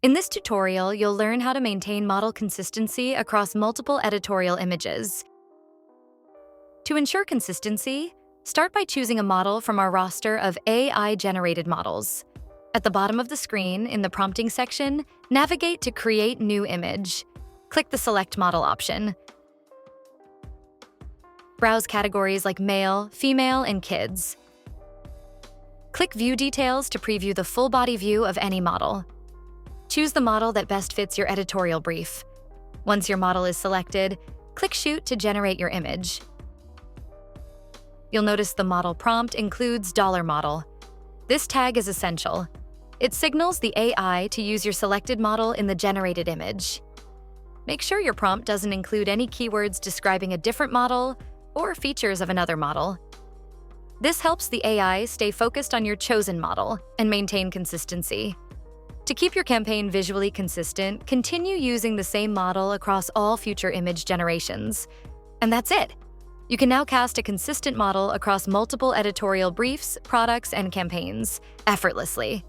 In this tutorial, you'll learn how to maintain model consistency across multiple editorial images. To ensure consistency, start by choosing a model from our roster of AI-generated models. At the bottom of the screen, in the prompting section, navigate to Create New Image. Click the Select Model option. Browse categories like male, female, and kids. Click View Details to preview the full-body view of any model. Choose the model that best fits your editorial brief. Once your model is selected, click Shoot to generate your image. You'll notice the model prompt includes $model. This tag is essential. It signals the AI to use your selected model in the generated image. Make sure your prompt doesn't include any keywords describing a different model or features of another model. This helps the AI stay focused on your chosen model and maintain consistency. To keep your campaign visually consistent, continue using the same model across all future image generations. And that's it! You can now cast a consistent model across multiple editorial briefs, products, and campaigns effortlessly.